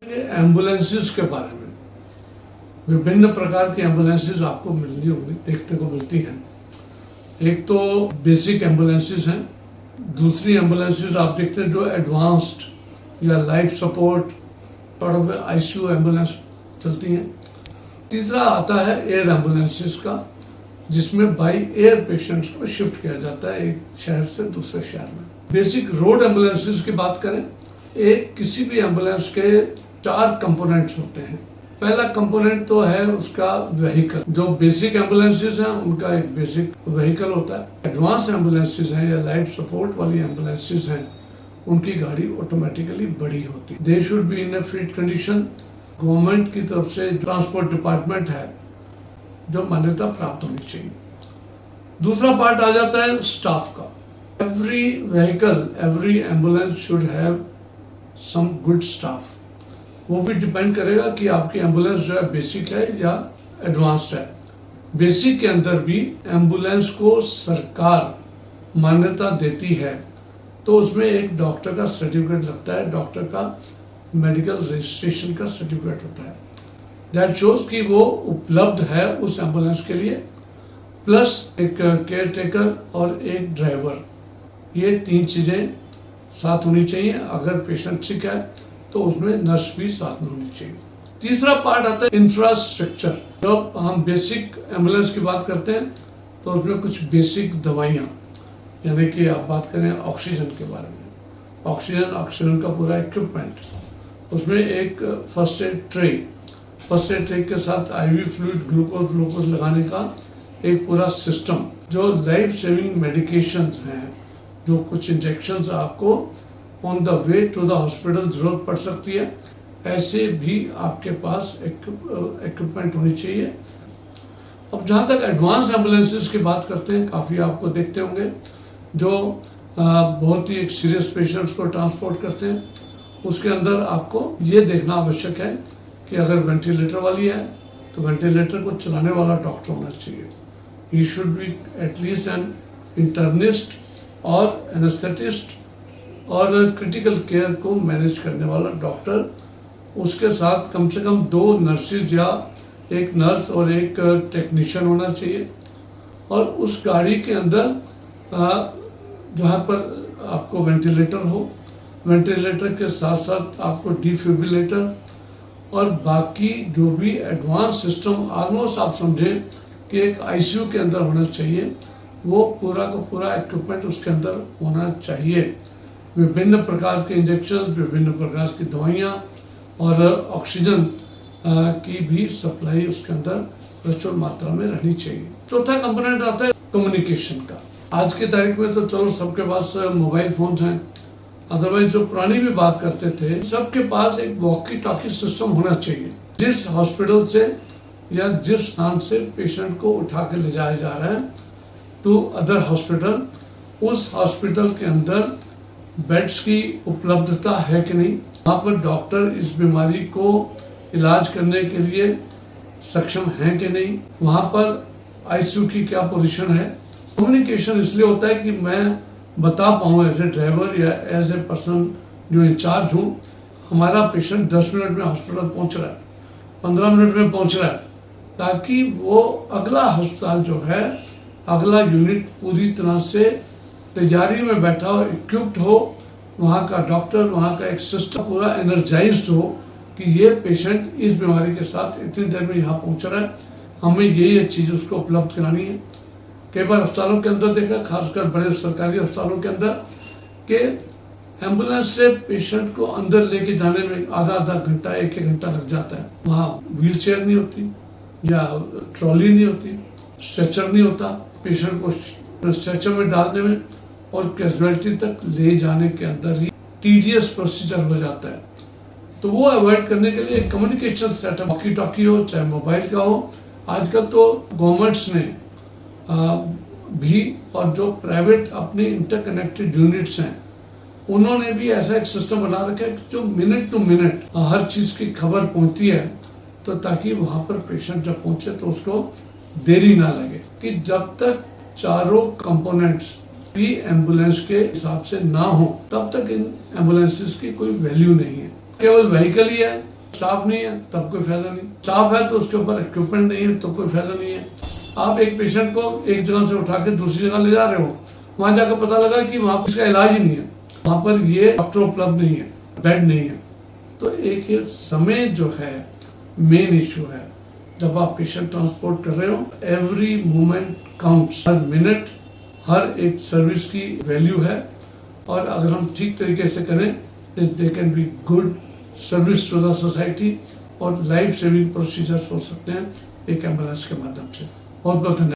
Ambulances के बारे में विभिन्न प्रकार की एम्बुलेंसेस आपको मिलनी होगी, देखने को मिलती हैं। एक तो बेसिक एम्बुलेंसेस हैं, दूसरी एम्बुलेंसेस आप देखते हैं जो एडवांस्ड या लाइफ सपोर्ट और आईसीयू एम्बुलेंस चलती हैं। तीसरा आता है एयर एम्बुलेंसेस का, जिसमें बाई एयर पेशेंट्स को शिफ्ट किया जाता है एक शहर से दूसरे शहर में। बेसिक रोड एम्बुलेंसेस की बात करें, एक किसी भी एम्बुलेंस के 4 कंपोनेंट्स होते हैं। पहला कंपोनेंट तो है उसका व्हीकल। जो बेसिक एम्बुलेंसेस हैं उनका एक बेसिक व्हीकल होता है। एडवांस एम्बुलेंसेस हैं या लाइफ सपोर्ट वाली एम्बुलेंसेस हैं, उनकी गाड़ी ऑटोमेटिकली बड़ी होती है। They should be in A fit condition. Government की तरफ से ट्रांसपोर्ट डिपार्टमेंट है जो मान्यता प्राप्त होनी चाहिए। दूसरा पार्ट आ जाता है स्टाफ का। Every vehicle, every ambulance should have some good staff. वो भी डिपेंड करेगा कि आपकी एम्बुलेंस जो है बेसिक है या एडवांस्ड है। बेसिक के अंदर भी एम्बुलेंस को सरकार मान्यता देती है तो उसमें एक डॉक्टर का सर्टिफिकेट लगता है, डॉक्टर का मेडिकल रजिस्ट्रेशन का सर्टिफिकेट होता है। दैट शोज कि वो उपलब्ध है उस एम्बुलेंस के लिए, प्लस एक केयर टेकर और एक ड्राइवर। ये 3 चीजें साथ होनी चाहिए। अगर पेशेंट सिक है तो उसमें नर्स भी साथ में होनी चाहिए। तीसरा पार्ट आता है इंफ्रास्ट्रक्चर। जब हम बेसिक एम्बुलेंस की बात करते हैं तो उसमें कुछ बेसिक दवाइयाँ, यानी कि आप बात करें ऑक्सीजन के बारे में, ऑक्सीजन का पूरा इक्विपमेंट, उसमें एक फर्स्ट एड ट्रे के साथ आईवी फ्लूइड, ग्लूकोज लगाने का एक पूरा सिस्टम। जो लाइफ सेविंग मेडिकेशंस हैं, जो कुछ इंजेक्शंस आपको on the way to the hospital जरूरत पड़ सकती है, ऐसे भी आपके पास इक्विपमेंट होनी चाहिए। अब जहाँ तक एडवांस एम्बुलेंसेस की बात करते हैं, काफ़ी आपको देखते होंगे जो बहुत ही एक सीरियस पेशेंट्स को ट्रांसपोर्ट करते हैं। उसके अंदर आपको ये देखना आवश्यक है कि अगर वेंटिलेटर वाली है तो वेंटिलेटर को चलाने वाला डॉक्टर होना चाहिए। He should be at least N internist और एनेस्थेटिस्ट और क्रिटिकल केयर को मैनेज करने वाला डॉक्टर। उसके साथ कम से कम 2 नर्सिस या एक नर्स और एक टेक्नीशियन होना चाहिए। और उस गाड़ी के अंदर जहाँ पर आपको वेंटिलेटर हो, वेंटिलेटर के साथ साथ आपको डिफिब्रिलेटर और बाकी जो भी एडवांस सिस्टम, ऑलमोस्ट आप समझें कि एक आईसीयू के अंदर होना चाहिए, वो पूरा का पूरा इक्विपमेंट उसके अंदर होना चाहिए। विभिन्न प्रकार के इंजेक्शन, विभिन्न प्रकार की दवाइयाँ और ऑक्सीजन की भी सप्लाई उसके अंदर प्रचुर मात्रा में रहनी चाहिए। चौथा कंपोनेंट आता है कम्युनिकेशन का। आज की तारीख में तो चलो सबके पास मोबाइल फोन्स हैं, अदरवाइज जो पुरानी भी बात करते थे, सबके पास एक वॉकी टॉकी सिस्टम होना चाहिए। जिस हॉस्पिटल से या जिस स्थान से पेशेंट को उठा के ले जाया जा रहा है टू अदर हॉस्पिटल, उस हॉस्पिटल के अंदर बेड्स की उपलब्धता है कि नहीं, वहाँ पर डॉक्टर इस बीमारी को इलाज करने के लिए सक्षम है कि नहीं, वहाँ पर आईसीयू की क्या पोजीशन है। कम्युनिकेशन इसलिए होता है कि मैं बता पाऊँ एज ए ड्राइवर या एज ए पर्सन जो इंचार्ज हूँ, हमारा पेशेंट 10 मिनट में हॉस्पिटल पहुँच रहा है, 15 मिनट में पहुँच रहा है, ताकि वो अगला अस्पताल जो है, अगला यूनिट पूरी तरह से तैयारी में बैठा हो, इक्विप्ड हो, वहाँ का डॉक्टर, वहाँ का एक सिस्टम पूरा एनर्जाइज्ड हो कि ये पेशेंट इस बीमारी के साथ इतनी देर में यहाँ पहुँच रहा है, हमें ये चीज़ उसको उपलब्ध करानी है। कई बार अस्पतालों के अंदर देखा, खासकर बड़े सरकारी अस्पतालों के अंदर, कि एम्बुलेंस से पेशेंट को अंदर लेके जाने में आधा घंटा, 1 घंटा लग जाता है। वहाँ व्हील चेयर नहीं होती या ट्रॉली नहीं होती, स्ट्रेचर नहीं होता, पेशेंट को स्ट्रेचर में डालने में और कैजुअलिटी तक ले जाने के अंदर ही टीडियस प्रोसीजर हो जाता है। तो वो अवॉइड करने के लिए कम्युनिकेशन सेटअप, वॉकी टॉकी हो चाहे मोबाइल का हो। आजकल तो गवर्नमेंट्स ने भी और जो प्राइवेट अपनी इंटरकनेक्टेड यूनिट्स हैं, उन्होंने भी ऐसा एक सिस्टम बना रखा है जो मिनट टू मिनट हर चीज की खबर पहुंचती है, तो ताकि वहां पर पेशेंट जब पहुंचे तो उसको देरी ना लगे। कि जब तक चारों कंपोनेंट्स भी एम्बुलेंस के हिसाब से ना हो, तब तक इन एम्बुलेंसेस की कोई वैल्यू नहीं है। केवल व्हीकल ही है स्टाफ नहीं है तब कोई फायदा नहीं, स्टाफ है तो उसके ऊपर इक्विपमेंट नहीं है तो कोई फायदा नहीं है। आप एक पेशेंट को एक जगह से उठा के दूसरी जगह ले जा रहे हो, वहां जाकर पता लगा कि वहां पर इसका इलाज ही नहीं है, वहां पर ये डॉक्टर उपलब्ध नहीं है, बेड नहीं है। तो एक ये समय जो है मेन इशू है। जब आप पेशेंट ट्रांसपोर्ट कर रहे हो, एवरी मोमेंट काउंट्स, हर मिनट, हर एक सर्विस की वैल्यू है। और अगर हम ठीक तरीके से करें they can be good service to the society और लाइफ सेविंग प्रोसीजर्स हो सकते हैं एक एम्बुलेंस के माध्यम से। बहुत बहुत धन्यवाद।